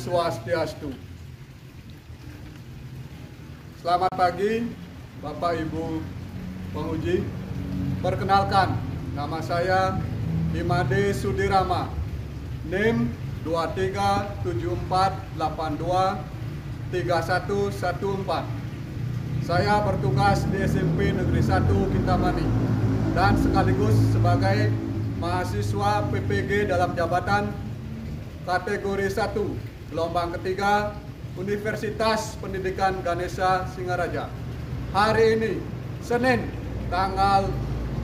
Swastiastu. Selamat pagi Bapak Ibu penguji. Perkenalkan, nama saya Imade Sudirama, NIM 2374823114. Saya bertugas di SMP Negeri 1 Kintamani dan sekaligus sebagai mahasiswa PPG dalam jabatan kategori 1 gelombang ketiga Universitas Pendidikan Ganesha Singaraja. Hari ini Senin tanggal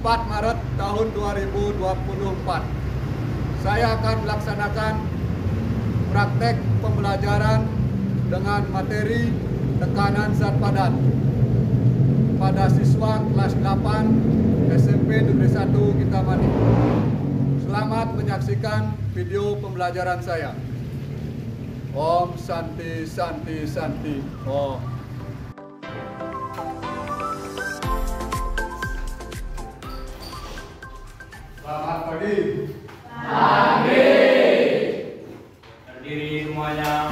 4 Maret tahun 2024 saya akan melaksanakan praktek pembelajaran dengan materi tekanan zat padat pada siswa kelas 8 SMP Negeri 1 Kintamani. Selamat menyaksikan video pembelajaran saya. Om Santi Santi Santi Om. Selamat pagi. Pagi. Berdiri semuanya.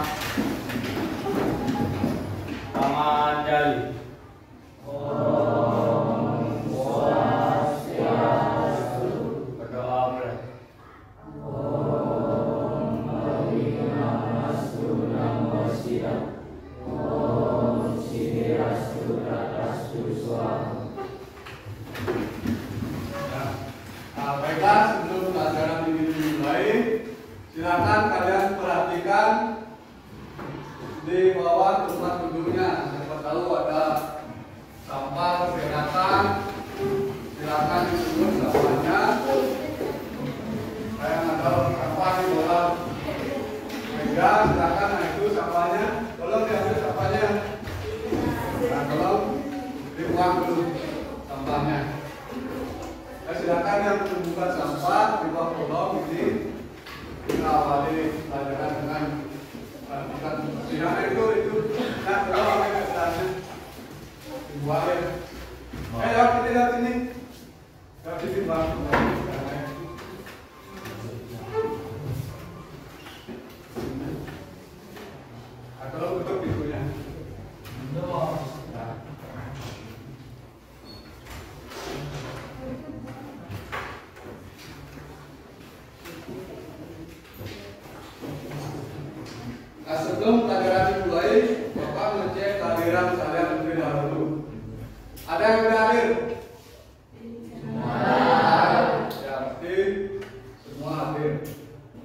Selamat jali. Om Swastiastu. Berdoa mulai. Om Bagi Namastu Namo Siddham. Om Siddhirastu Ratastu Swaha. Baiklah, sebelum pelajaran ini dimulai, silakan kalian perhatikan di bawah tempat duduknya. Siapa tahu ada sampah berserakan, silakan diturun sampahnya. Kayak ada sampah di bawah meja, silakan. Nah itu sampahnya, tolong diambil sampahnya. Nah tolong dibuang dulu sampahnya. Silakan yang menemukan sampah di bawah kolong ini kita awali pelajaran dengan perhatikan siapa itu nah kalau pakai kertasnya dibuangin. Lewat sini lewat sini bang. Nah kalau tutup pintunya. Nah, sebelum pelajaran dimulai, Bapak ngecek kehadiran kalian terlebih dahulu. Ada yang sudah hadir? Semua. Ya, pasti semua hadir.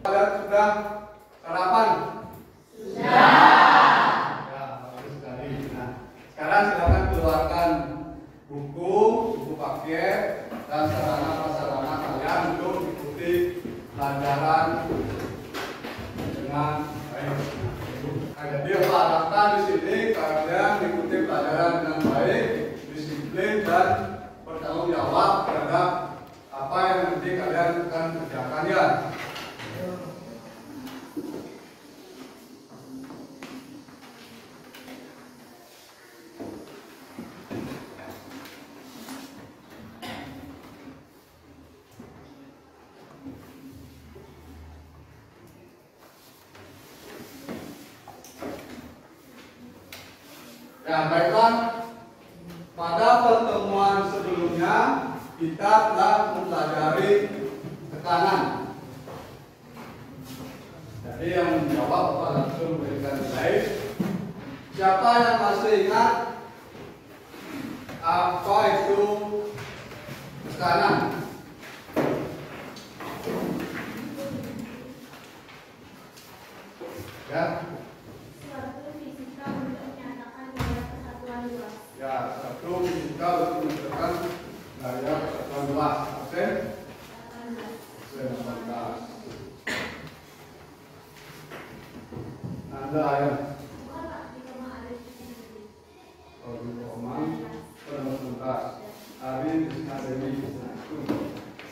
Kalian sudah sarapan? Sudah. Ya, bagus sekali. Nah, sekarang silakan keluarkan buku paket dan sarana-prasarana kalian untuk mengikuti pelajaran dengan baik. Jadi harapkan di sini kalian mengikuti pelajaran dengan baik, disiplin dan bertanggung jawab terhadap apa yang nanti kalian akan kerjakan ya. Ya baiklah, pada pertemuan sebelumnya kita telah mempelajari tekanan. Jadi yang menjawab Bapak langsung berikan nilai. Siapa yang masih ingat apa itu tekanan? Ya. Ya, satu fisika untuk menentukan daya persatuan luas. Oke? 18. Anda ayat.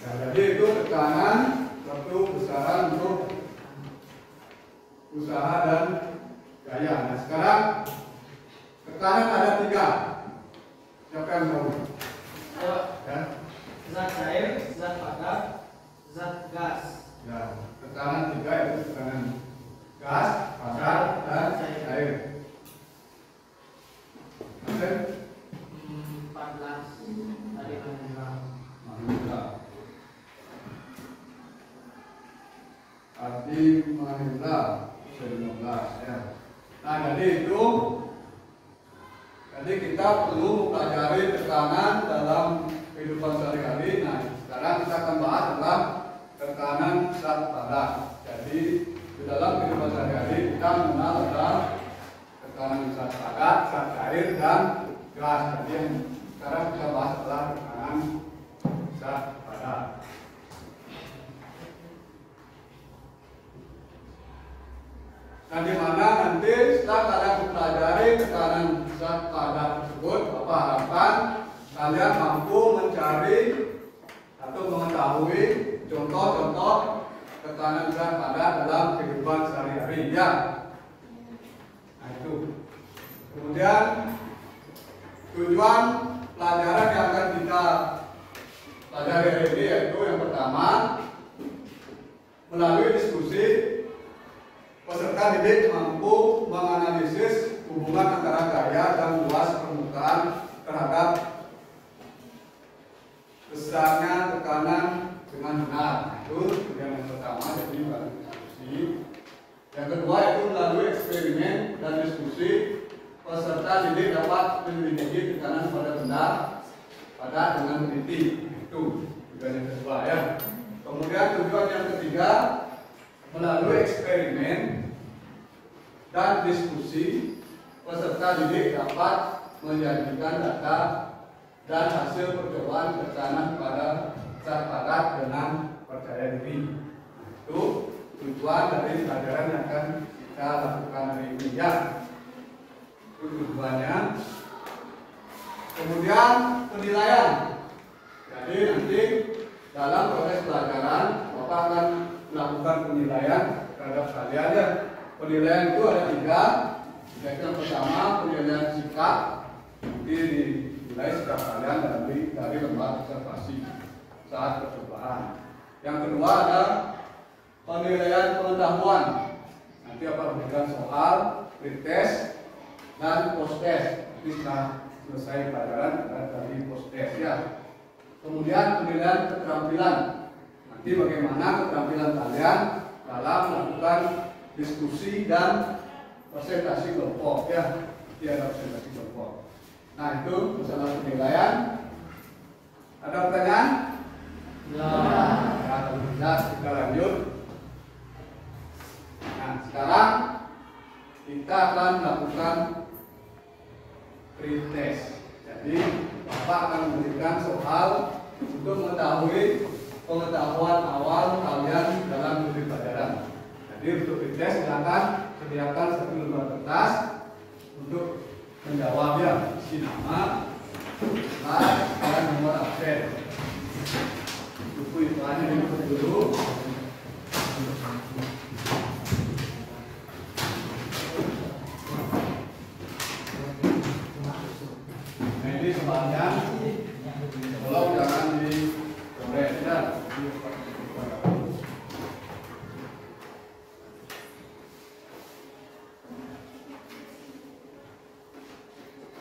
Jadi itu tekanan satu besaran untuk usaha dan gaya. Nah sekarang tekanan ada 3. Siapa yang tahu? Ya. Zat cair, zat padat, zat gas. Ya, tekanan 3 itu tekanan gas, padat dan cair. Oke. 14 tadi Mahindra. Adi Mahindra 19 ya. Nah jadi itu, jadi kita perlu mempelajari tekanan dalam kehidupan sehari-hari. Nah sekarang kita akan bahas tentang tekanan zat padat. Jadi di dalam kehidupan sehari-hari kita mengenal ada tekanan zat padat, zat cair dan gas. Jadi yang sekarang kita bahas adalah tekanan zat padat. Nah, di mana nanti setelah kalian mempelajari tekanan zat padat tersebut, Bapak harapkan kalian mampu mencari atau mengetahui contoh-contoh tekanan zat padat dalam kehidupan sehari-hari ya. Nah itu. Kemudian tujuan pelajaran yang akan kita pelajari hari ini yaitu yang pertama, melalui diskusi peserta didik mampu menganalisis hubungan antara gaya dan luas permukaan terhadap besarnya tekanan dengan benar. Itu yang pertama, jadi melalui diskusi. Yang kedua itu melalui eksperimen dan diskusi peserta didik dapat menyelidiki tekanan pada benda padat dengan teliti. Itu tujuan yang kedua ya. Kemudian tujuan yang ketiga, melalui eksperimen dan diskusi peserta didik dapat menyajikan data dan hasil percobaan tekanan pada zat padat dengan percaya diri. Itu tujuan dari pelajaran yang akan kita lakukan hari ini ya. Itu tujuannya. Kemudian penilaian. Jadi nanti dalam proses pelajaran Bapak akan melakukan penilaian terhadap kalian ya. Penilaian itu ada 3. Yaitu yang pertama penilaian sikap, nanti dinilai sikap kalian dari lembar observasi saat percobaan. Yang kedua ada penilaian pengetahuan, nanti akan memberikan soal, pretest dan post test. Nanti setelah selesai pelajaran dari post test ya. Kemudian penilaian keterampilan, nanti bagaimana keterampilan kalian dalam melakukan diskusi dan presentasi kelompok ya. Nanti ada presentasi kelompok. Nah itu masalah penilaian. Ada pertanyaan? Ya. Ya, kalau tidak kita lanjut. Nah sekarang kita akan melakukan pretest. Jadi Bapak akan memberikan soal untuk mengetahui pengetahuan awal kalian dalam studi pelajaran. Jadi untuk pretest silakan sediakan 1 lembar kertas untuk menjawabnya. Isi nama, kelas, dan nomor absen. Buku iklannya dibuka dulu. Nah ini soalnya, tolong jangan dicoret ya.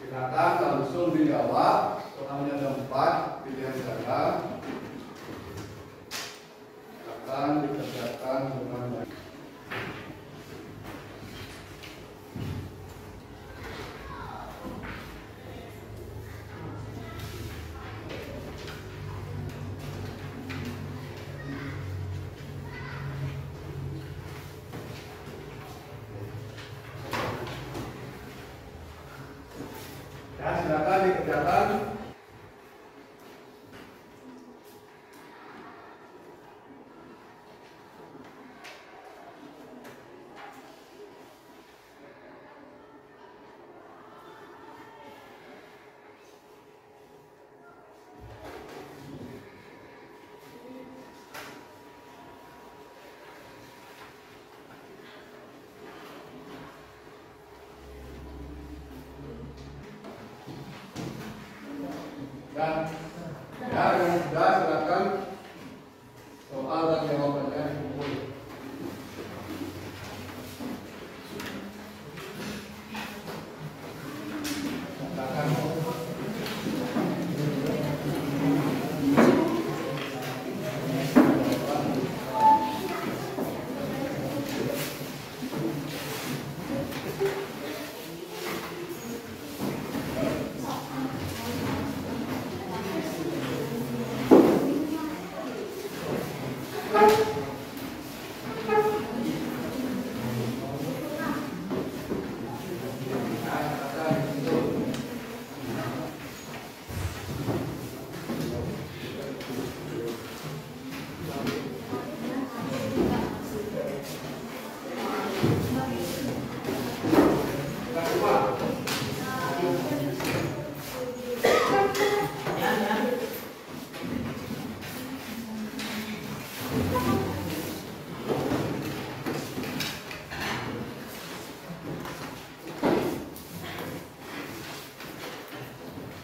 Silakan langsung dijawab. Soalnya ada 4 pilihan ganda. Silakan dikerjakan dengan baik. Ya, silakan dikerjakan. Dan ya yang sudah silakan soal dan jawabannya dikumpul.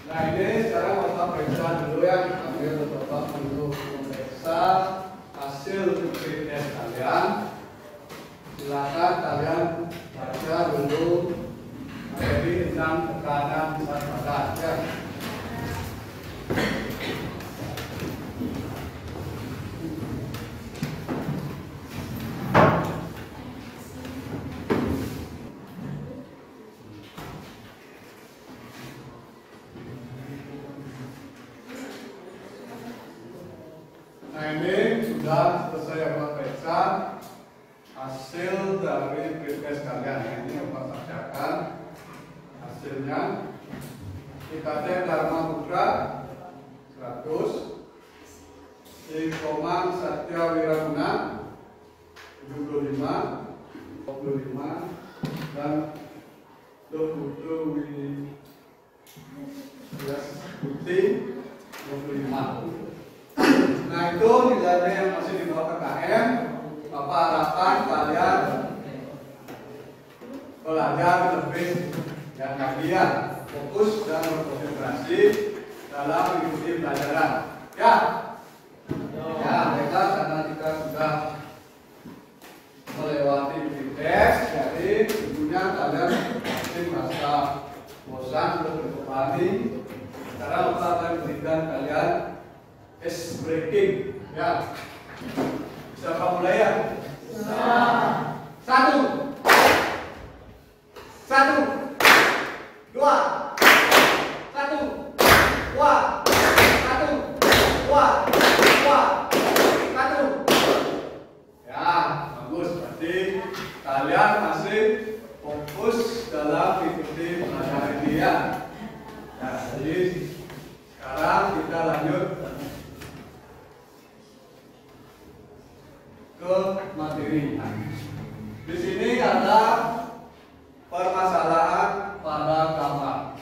Nah ini sekarang Bapak periksa dulu ya, ambil Bapak dulu memeriksa hasil uji tes kalian. Silakan kalian baca dulu materi tentang tekanan zat padat ya. Nah ini sudah selesai Bapak periksa hasil dari pretest kalian. Ini Bapak bacakan hasilnya. IKT Dharma Putra 100, si Komang Satya Wiraguna 75, 25, dan Dokter Putri 25. Nah itu nilainya yang masih di bawah KKM. Bapak harapkan kalian belajar lebih dan kalian fokus dan berkonsentrasi dalam mengikuti pelajaran. Ya, ya, baiklah karena kita sudah melewati tes, jadi tentunya kalian pasti merasa bosan untuk berkembali. Sekarang Bapak akan berikan kalian ice breaking, ya. Bisa kamu mulai ya? Satu, dua, satu, dua, satu. Ya, bagus. Berarti kalian masih fokus dalam mengikuti pelajaran ini ya. Nah, jadi sekarang kita lanjut ke materi. Di sini ada permasalahan pada gambar.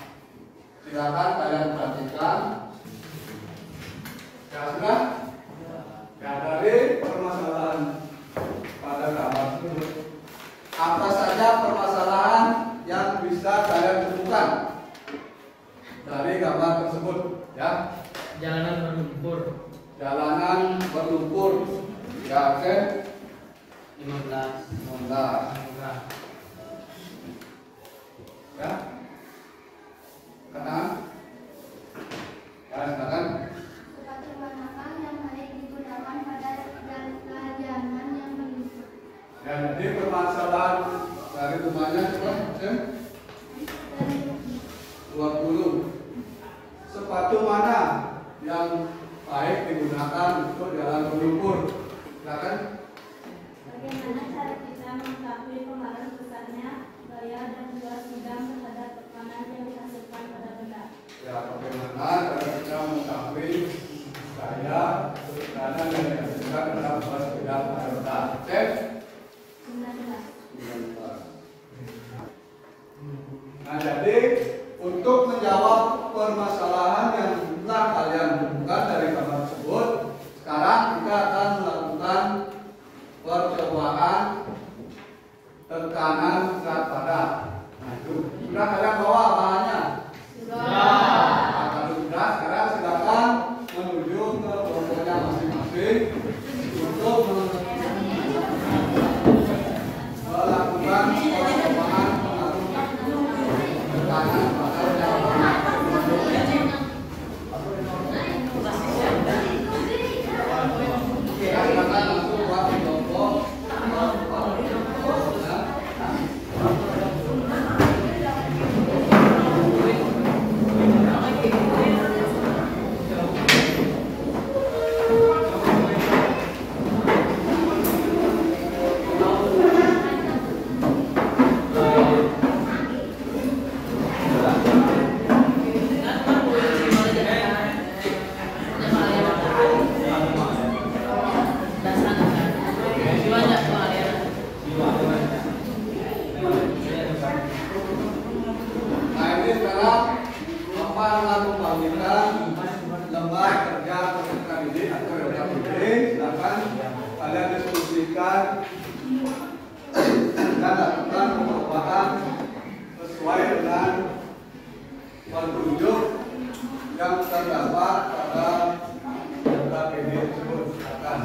Silakan kalian perhatikan. Ya sudah. Ya, dari permasalahan pada gambar tersebut, apa saja permasalahan yang bisa kalian temukan dari gambar tersebut? Ya. Jalanan berlumpur. Jalanan berlumpur. Ya, oke. 15. Ya. Kanan. Ya, silakan. Sepatu manakah yang baik digunakan pada jalanan yang berlumpur? Ya, jadi permasalahan dari rumahnya coba, Sen. 20. Sepatu mana yang baik digunakan untuk jalan berlumpur? Silakan. Bagaimana cara kita mengetahui pengaruh besarnya gaya dan juga sidang terhadap tekanan yang dihasilkan pada benda? Ya, bagaimana cara kita mengetahui gaya tekanan yang dihasilkan terhadap benda pada benda? Sen. 19. Nah, jadi untuk menjawab permasalahan yang telah kalian temukan dari gambar tersebut, sekarang kita akan melakukan percobaan tekanan zat padat. Nah, itu sudah kalian bawa bahannya? Nah, kalau sudah, sekarang silakan menuju ke kelompoknya masing-masing untuk melakukan percobaan pengaruh tekanan pada jawaban. Silakan langsung buat kelompok. Nah, ini sekarang Bapak akan membagikan lembar kerja peserta didik atau LKPD. Silakan kalian diskusikan dan lakukan percobaan sesuai dengan petunjuk yang terdapat pada KPD tersebut. Silakan.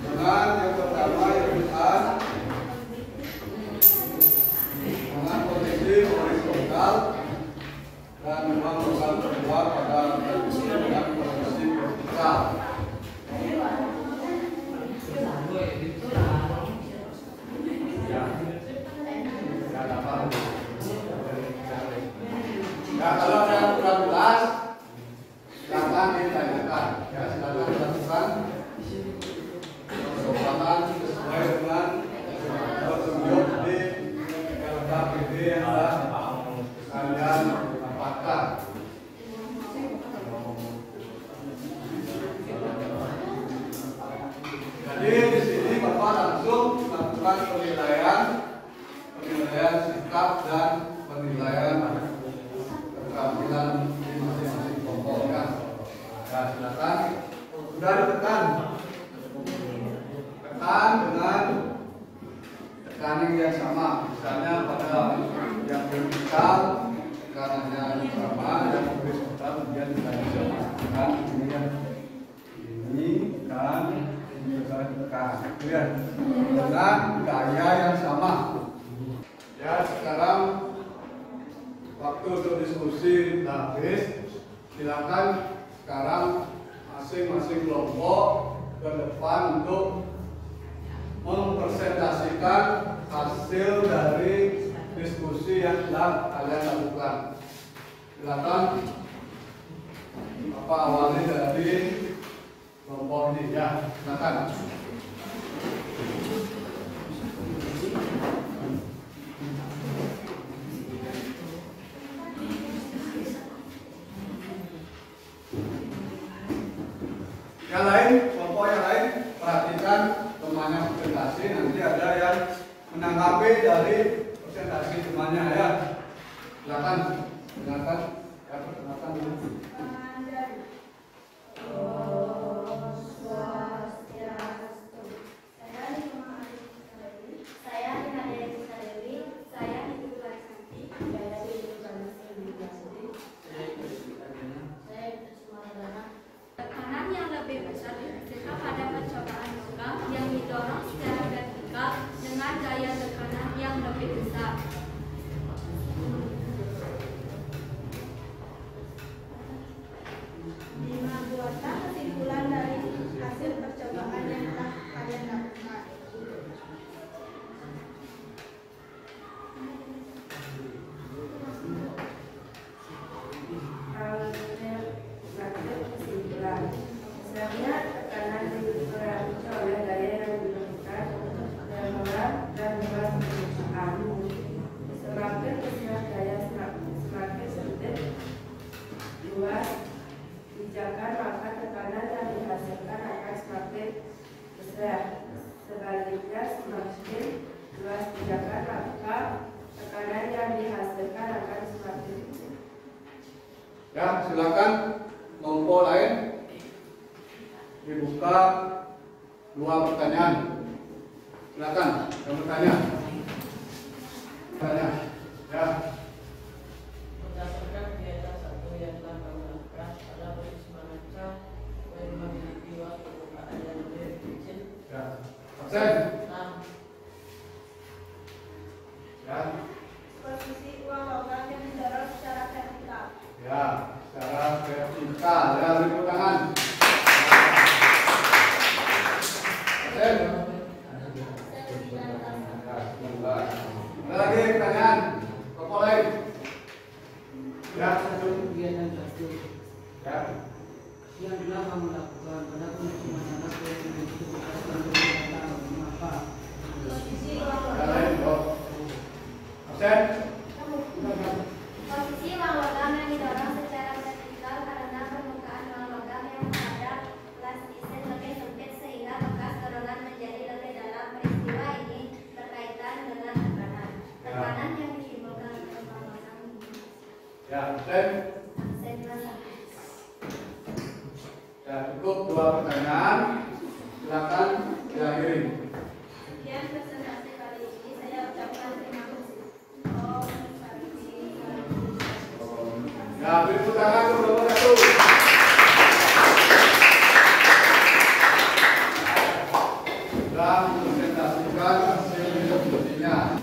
Dengan yang pertama yang besar, dengan posisi horizontal dan memang lokal keluar pada yang posisi vertikal. Ya, kalau ada yang kurang jelas, silakan ditanyakan. Ya, silakan dilakukan pengulangan sesuai dengan petunjuk di LKPD yang telah kalian dapatkan. Jadi di sini Bapak langsung melakukan penilaian sikap dan penilaian keterampilan di masing-masing kelompok ya. Ya, silakan. Sudah ditekan dengan tekanan yang sama. Misalnya pada yang vertikal tekanannya sama, yang horizontal kemudian tekanannya sama. Kan ini yang ini kan tekan. Kemudian dengan gaya yang sama. Ya, sekarang waktu untuk diskusi habis. Silakan sekarang masing-masing kelompok ke depan untuk mempresentasikan hasil dari diskusi yang telah kalian lakukan. Silakan. Apa awalnya dari kelompok ini ya? Silakan. Yang lain, kelompok yang lain, perhatikan temannya presentasi. Nanti ada yang menanggapi dari presentasi temannya ya. Silakan, silakan. Ya, perkenalkan dulu. Tekanan yang lebih besar dihasilkan pada percobaan logam yang didorong secara vertikal dengan gaya tekanan yang lebih besar. Buatlah kesimpulan dari hasil percobaan yang telah kalian lakukan. Misalnya tekanan dipengaruhi oleh gaya yang dilakukan dan orang dan luas permukaan. Semakin besar gaya semakin sempit, luas pijakan, maka tekanan yang dihasilkan akan semakin besar. Sebaliknya semakin luas pijakan, maka tekanan yang dihasilkan akan semakin kecil. Ya, silakan kelompok lain dibuka 2 pertanyaan. Silakan yang bertanya. Tanya. Ya. Berdasarkan kegiatan satu yang telah kami lakukan pada posisi manakah yang memiliki waktu permukaan yang lebih kecil? Ya. Absen. Ya. Posisi uang logam yang didorong secara vertikal. Ya, secara vertikal. Ya, tepuk tangan. Absen. Ada lagi pertanyaan? Kelompok lain? Ya. Kegiatan satu Ya. yang telah kamu lakukan pada kondisi masyarakat yang memiliki bekas dan mengapa? Posisi uang Ada logam. lain? Oh. Absen. Posisi uang logam yang didorong secara vertikal karena permukaan uang logam yang pada plastisen lebih sempit sehingga bekas dorongan menjadi lebih dalam. Peristiwa ini berkaitan dengan tekanan. Tekanan yang ditimbulkan oleh uang logam. Ya, absen. Saya jelaskan. Ya, cukup 2 pertanyaan. Silakan diakhiri. Sekian presentasi kali ini. Saya ucapkan terima kasih. Om Santi Santi. Ya, beri tepuk tangan untuk Bapak Datu. Dan presentasikan hasil diskusinya.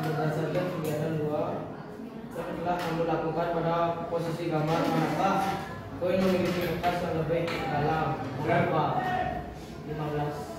Berdasarkan kegiatan 2 yang telah kamu lakukan pada posisi gambar, manakah koin memiliki bekas yang lebih dalam? Berapa? 15.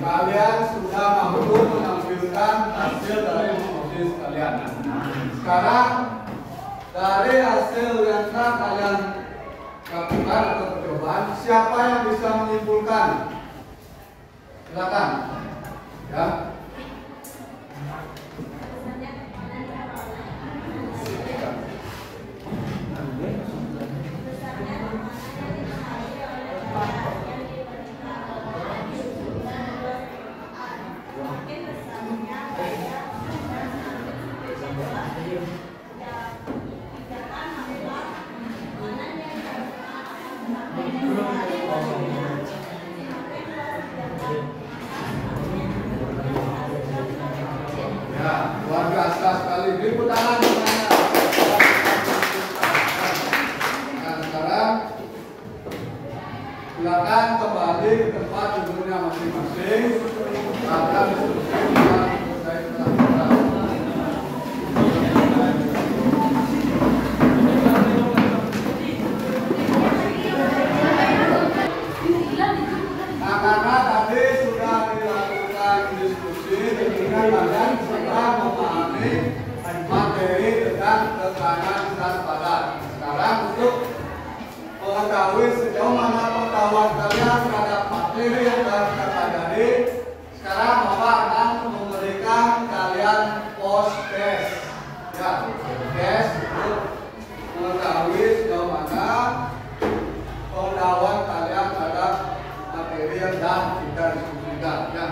Kalian sudah mampu menampilkan hasil dari proses kalian. Sekarang dari hasil yang telah kalian lakukan atau percobaan, siapa yang bisa menyimpulkan? Silakan. Ya. Ya, luar biasa sekali. Beri tangan semuanya. Nah, sekarang silakan kembali ke tempat duduknya masing-masing. Akan diskusi kita selesai melakukan. Nah, karena tadi sudah dilakukan diskusi, tentunya kalian sudah memahami materi tentang keterangan dan padat. Sekarang untuk mengetahui sejauh mana pengetahuan kalian terhadap materi yang telah kita pelajari, sekarang Bapak akan memberikan kalian post test. Ya, test untuk mengetahui sejauh mana pengetahuan kalian terhadap materi yang telah kita diskusikan. Ya.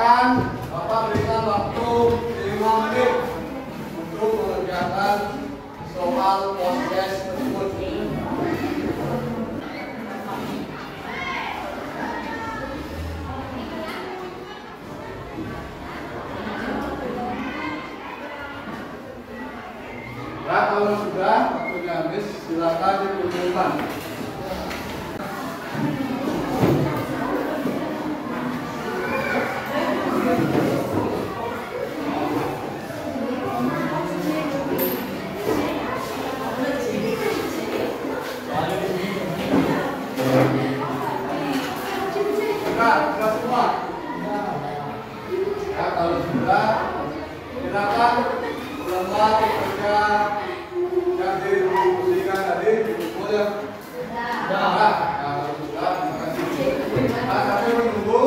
silakan Bapak berikan waktu 5 menit untuk mengerjakan soal podcast tersebut. Ya, kalau sudah waktunya habis, silakan dikumpulkan. Sudah semua. Ya, kalau sudah, silakan lembar kerja yang dipublikasikan tadi dikumpul ya. Sudah. Kalau sudah, terima kasih. Nah, sampai menunggu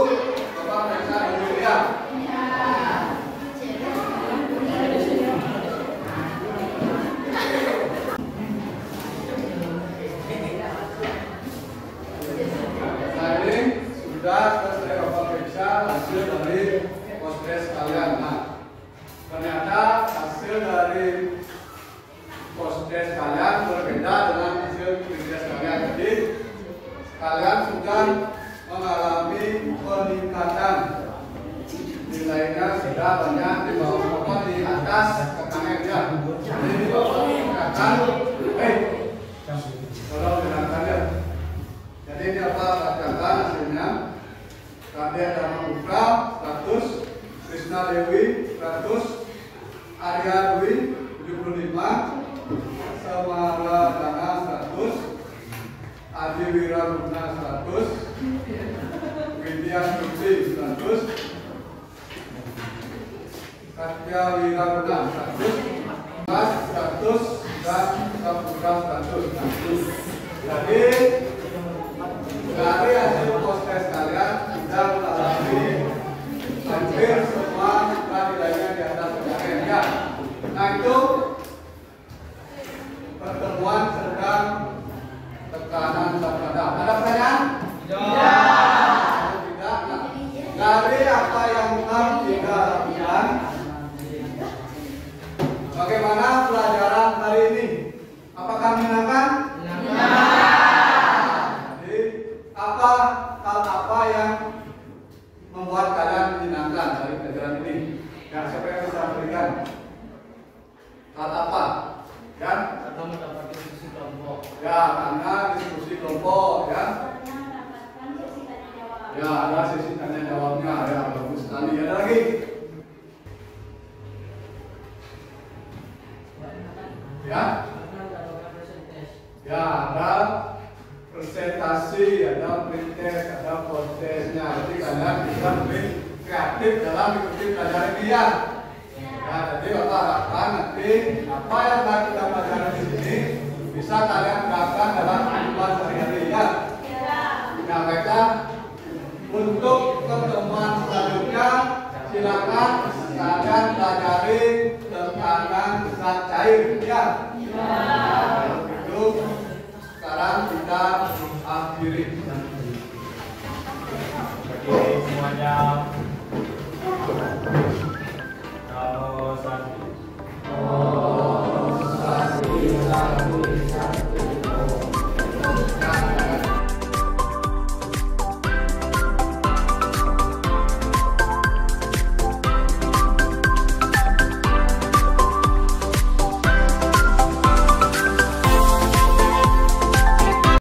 Bapak periksa dulu ya. Tadi sudah selesai Bapak periksa hasil dari podcast kalian. Nah, ternyata hasil dari podcast kalian berbeda dengan hasil podcast kalian. Jadi kalian sudah mengalami peningkatan, nilainya sudah banyak di bawah Bapak di atas kekangan ya. Jadi di bawah kekangan, tolong dengarkan ya. Jadi ini apa bacakan hasilnya? Raden Dharma Putra 100, Krisna Dewi 100, Arya Dwi 75, Samara Dana 100, Adi Wiraguna 100, Widya Sukti 100, Katya Wiraguna 100, Mas 100, dan Saputra 100. Jadi dari hasil podcast kalian sudah mengalami hampir semua nilainya di atas pencapaian ya. Nah itu pertemuan sedang tekanan waspada. Ada pertanyaan? Ya. Kalau tidak, nah, dari apa yang telah kita lakukan, bagaimana pelajaran hari ini? Apakah menyenangkan? Apa yang membuat kalian menyenangkan dari pelajaran ini? Yang siapa yang bisa berikan? Hal apa? Dan Karena mendapat diskusi kelompok. ya, karena diskusi kelompok ya. Ya, ada sesi tanya jawabnya ya, bagus sekali. Ada lagi? Ya? Ya, ada presentasi, ada pretest, ada podcastnya. Jadi kalian bisa lebih kreatif dalam mengikuti pelajaran dia. Ya, jadi Bapak harapkan nanti apa yang kita pelajari di sini bisa kalian terapkan dalam kehidupan sehari-hari ya. Nah, baiklah. Untuk pertemuan selanjutnya, silakan kalian pelajari tekanan zat cair ya.